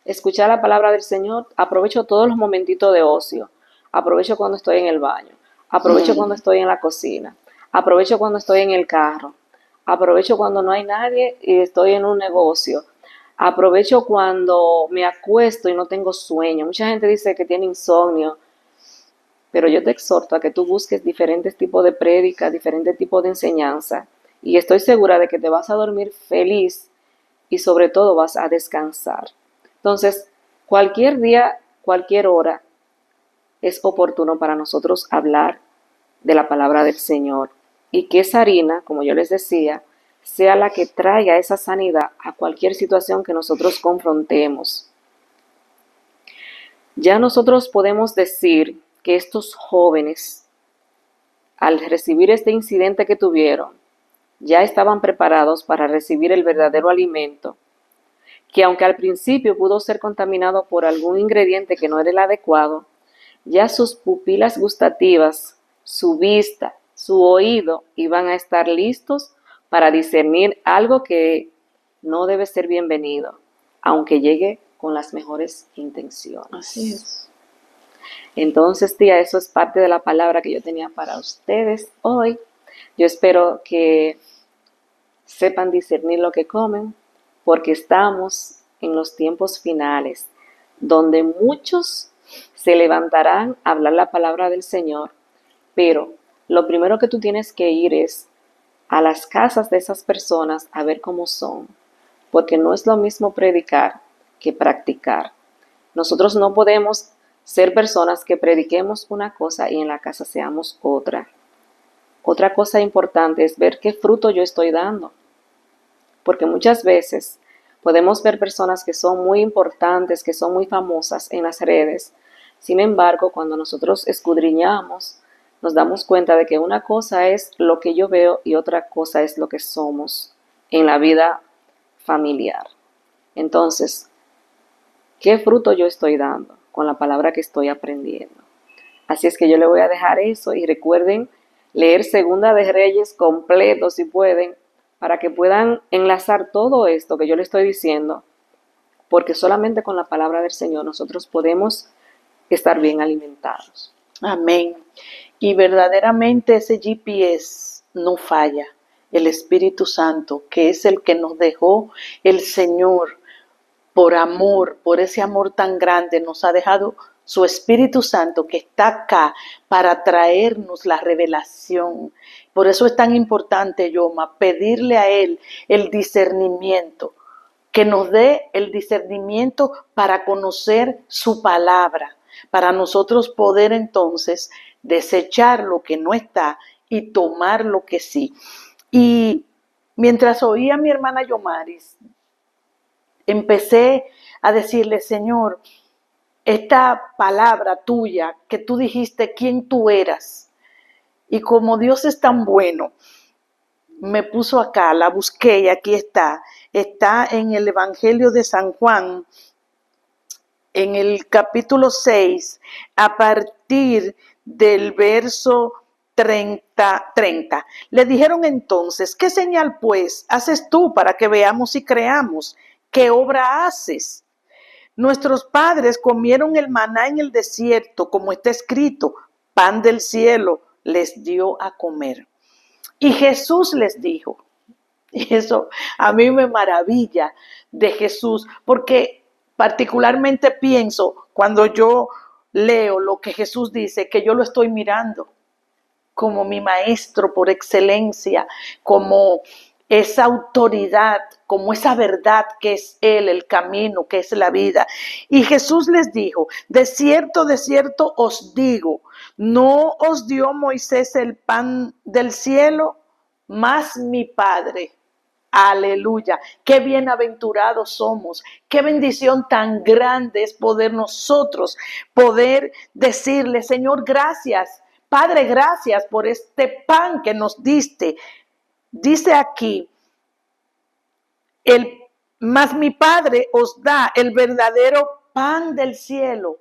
escuchar la palabra del Señor aprovecho todos los momentitos de ocio, aprovecho cuando estoy en el baño, aprovecho cuando estoy en la cocina, aprovecho cuando estoy en el carro, aprovecho cuando no hay nadie y estoy en un negocio, aprovecho cuando me acuesto y no tengo sueño. Mucha gente dice que tiene insomnio, pero yo te exhorto a que tú busques diferentes tipos de prédicas, diferentes tipos de enseñanza y estoy segura de que te vas a dormir feliz y sobre todo vas a descansar. Entonces, cualquier día, cualquier hora, es oportuno para nosotros hablar de la palabra del Señor y que esa harina, como yo les decía, sea la que traiga esa sanidad a cualquier situación que nosotros confrontemos. Ya nosotros podemos decir que estos jóvenes, al recibir este incidente que tuvieron, ya estaban preparados para recibir el verdadero alimento, que aunque al principio pudo ser contaminado por algún ingrediente que no era el adecuado, ya sus pupilas gustativas, su vista, su oído iban a estar listos para discernir algo que no debe ser bienvenido, aunque llegue con las mejores intenciones. Así es. Entonces, tía, eso es parte de la palabra que yo tenía para ustedes hoy. Yo espero que sepan discernir lo que comen, porque estamos en los tiempos finales, donde muchos se levantarán a hablar la palabra del Señor, pero lo primero que tú tienes que ir es a las casas de esas personas a ver cómo son, porque no es lo mismo predicar que practicar. Nosotros no podemos ser personas que prediquemos una cosa y en la casa seamos otra. Otra cosa importante es ver qué fruto yo estoy dando, porque muchas veces podemos ver personas que son muy importantes, que son muy famosas en las redes. Sin embargo, cuando nosotros escudriñamos, nos damos cuenta de que una cosa es lo que yo veo y otra cosa es lo que somos en la vida familiar. Entonces, ¿qué fruto yo estoy dando con la palabra que estoy aprendiendo? Así es que yo le voy a dejar eso y recuerden leer Segunda de Reyes completo si pueden, para que puedan enlazar todo esto que yo le estoy diciendo, porque solamente con la palabra del Señor nosotros podemos estar bien alimentados. Amén. Y verdaderamente ese GPS no falla. El Espíritu Santo, que es el que nos dejó el Señor por amor, por ese amor tan grande, nos ha dejado su Espíritu Santo que está acá para traernos la revelación. Por eso es tan importante, Yoma, pedirle a Él el discernimiento, que nos dé el discernimiento para conocer su palabra, para nosotros poder entonces desechar lo que no está y tomar lo que sí. Y mientras oía a mi hermana Yomaris, empecé a decirle, Señor, esta palabra tuya que tú dijiste quién tú eras, y como Dios es tan bueno, me puso acá, la busqué y aquí está en el Evangelio de San Juan, en el capítulo 6, a partir del verso 30. Le dijeron entonces, ¿qué señal pues haces tú para que veamos y creamos? ¿Qué obra haces? Nuestros padres comieron el maná en el desierto, como está escrito, pan del cielo les dio a comer. Y Jesús les dijo, y eso a mí me maravilla de Jesús, porque particularmente pienso cuando yo leo lo que Jesús dice, que yo lo estoy mirando como mi maestro por excelencia, como esa autoridad, como esa verdad que es Él, el camino, que es la vida. Y Jesús les dijo, de cierto os digo, ¿no os dio Moisés el pan del cielo? Más mi Padre. Aleluya, qué bienaventurados somos, qué bendición tan grande es poder nosotros, poder decirle, Señor, gracias, Padre, gracias por este pan que nos diste. Dice aquí, mas mi Padre os da el verdadero pan del cielo,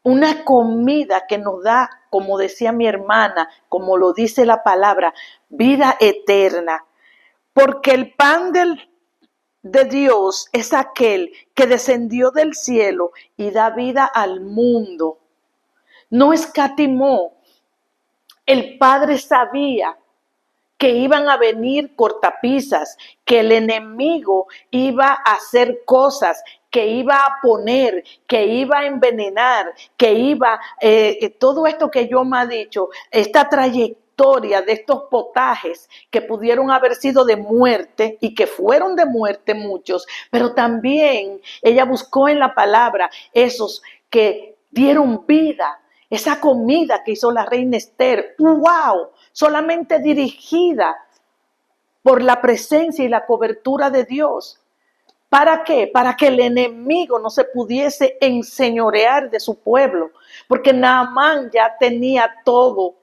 una comida que nos da, como decía mi hermana, como lo dice la palabra, vida eterna. Porque el pan de Dios es aquel que descendió del cielo y da vida al mundo. No escatimó. El Padre sabía que iban a venir cortapisas, que el enemigo iba a hacer cosas, que iba a poner, que iba a envenenar, que iba, todo esto que yo me ha dicho, esta trayectoria de estos potajes que pudieron haber sido de muerte y que fueron de muerte muchos, pero también ella buscó en la palabra esos que dieron vida. Esa comida que hizo la reina Esther, ¡wow! Solamente dirigida por la presencia y la cobertura de Dios. ¿Para qué? Para que el enemigo no se pudiese enseñorear de su pueblo. Porque Naamán ya tenía toda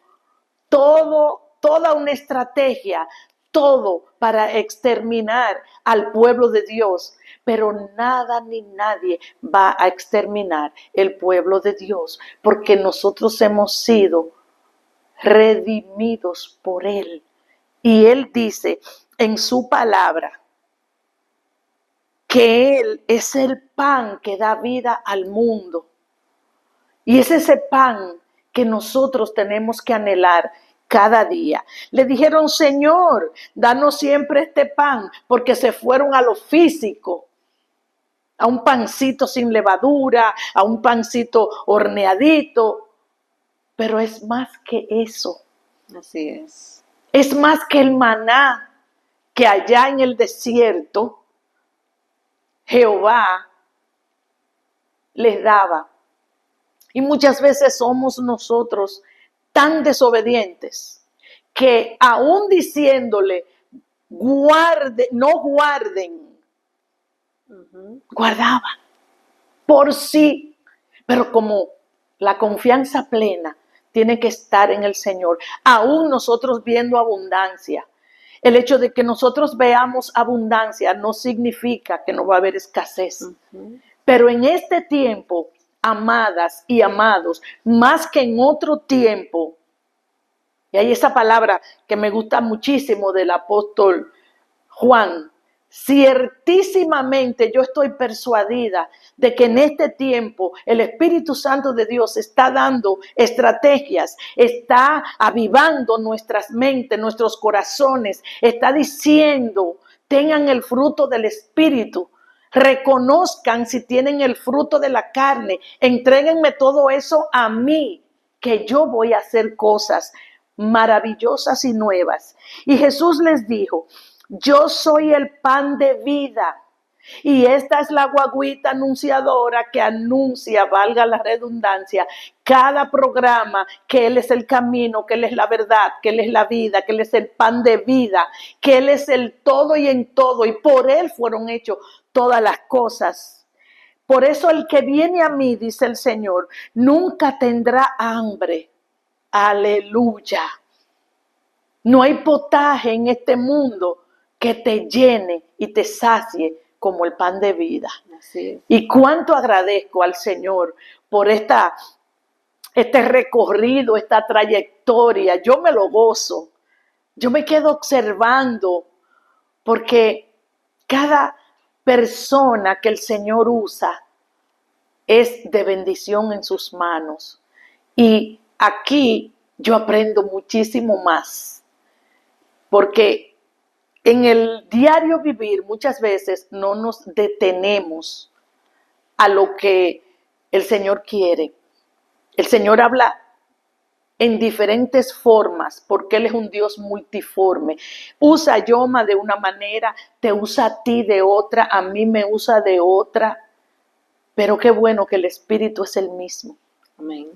una estrategia, todo para exterminar al pueblo de Dios. Pero nada ni nadie va a exterminar el pueblo de Dios, porque nosotros hemos sido redimidos por Él. Y Él dice en su palabra que Él es el pan que da vida al mundo. Y es ese pan que nosotros tenemos que anhelar cada día. Le dijeron, Señor, danos siempre este pan, porque se fueron a lo físico, a un pancito sin levadura, a un pancito horneadito. Pero es más que eso. Así es. Es más que el maná que allá en el desierto Jehová les daba. Y muchas veces somos nosotros tan desobedientes que aún diciéndole, no guarden, guardaban por sí. Pero como la confianza plena tiene que estar en el Señor, aún nosotros viendo abundancia. El hecho de que nosotros veamos abundancia no significa que no va a haber escasez. Pero en este tiempo, amadas y amados, más que en otro tiempo, y hay esa palabra que me gusta muchísimo del apóstol Juan, ciertísimamente yo estoy persuadida de que en este tiempo el Espíritu Santo de Dios está dando estrategias, está avivando nuestras mentes, nuestros corazones, está diciendo, tengan el fruto del Espíritu. Reconozcan si tienen el fruto de la carne. Entréguenme todo eso a mí, que yo voy a hacer cosas maravillosas y nuevas. Y Jesús les dijo, yo soy el pan de vida. Y esta es la guagüita anunciadora que anuncia, valga la redundancia, cada programa, que Él es el camino, que Él es la verdad, que Él es la vida, que Él es el pan de vida, que Él es el todo y en todo, y por Él fueron hechas todas las cosas. Por eso el que viene a mí, dice el Señor, nunca tendrá hambre. Aleluya. No hay potaje en este mundo que te llene y te sacie como el pan de vida. Así es. Y cuánto agradezco al Señor por este recorrido, esta trayectoria. Yo me lo gozo. Yo me quedo observando porque cada persona que el Señor usa es de bendición en sus manos. Y aquí yo aprendo muchísimo más. Porque en el diario vivir muchas veces no nos detenemos a lo que el Señor quiere. El Señor habla en diferentes formas porque Él es un Dios multiforme. Usa a Yoma de una manera, te usa a ti de otra, a mí me usa de otra. Pero qué bueno que el Espíritu es el mismo. Amén.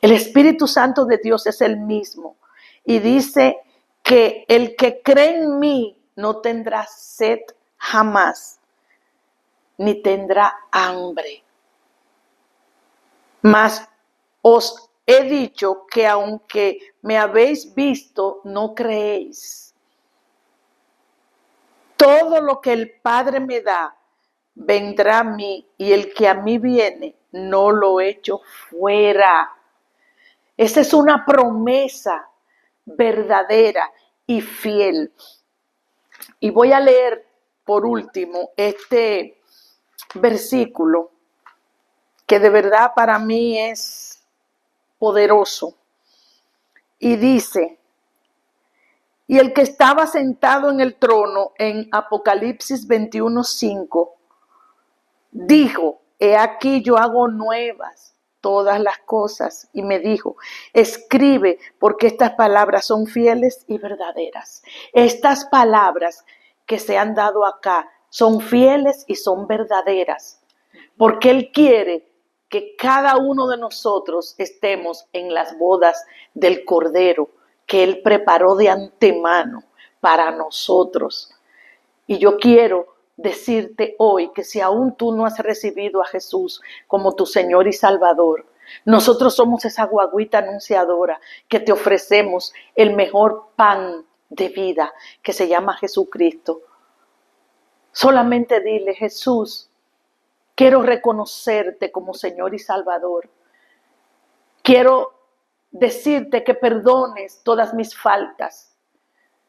El Espíritu Santo de Dios es el mismo. Y dice que el que cree en mí no tendrá sed jamás, ni tendrá hambre. Mas os he dicho que aunque me habéis visto, no creéis. Todo lo que el Padre me da, vendrá a mí, y el que a mí viene, no lo echo fuera. Esa es una promesa verdadera y fiel. Y voy a leer por último este versículo que de verdad para mí es poderoso. Y dice, y el que estaba sentado en el trono en Apocalipsis 21:5, dijo, he aquí yo hago nuevas todas las cosas. Y me dijo, escribe, porque estas palabras son fieles y verdaderas. Estas palabras que se han dado acá son fieles y son verdaderas. Porque Él quiere que cada uno de nosotros estemos en las bodas del Cordero que Él preparó de antemano para nosotros. Y yo quiero decirte hoy que si aún tú no has recibido a Jesús como tu Señor y Salvador, nosotros somos esa guagüita anunciadora que te ofrecemos el mejor pan de vida que se llama Jesucristo. Solamente dile, Jesús, quiero reconocerte como Señor y Salvador. Quiero decirte que perdones todas mis faltas.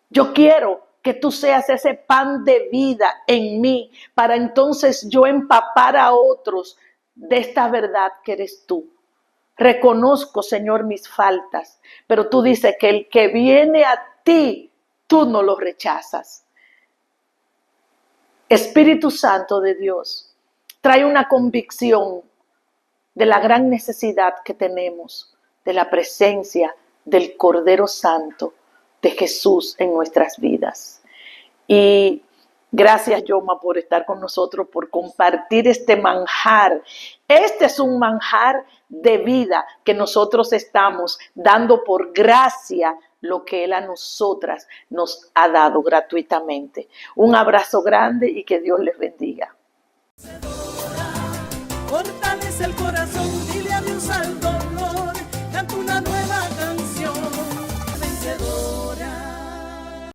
Yo quiero que tú seas ese pan de vida en mí, para entonces yo empapar a otros de esta verdad que eres tú. Reconozco, Señor, mis faltas, pero tú dices que el que viene a ti, tú no lo rechazas. Espíritu Santo de Dios, trae una convicción de la gran necesidad que tenemos de la presencia del Cordero Santo de Jesús en nuestras vidas. Y gracias, Yoma, por estar con nosotros, por compartir este manjar. Este es un manjar de vida que nosotros estamos dando por gracia lo que Él a nosotras nos ha dado gratuitamente. Un abrazo grande y que Dios les bendiga. Fortalece el corazón.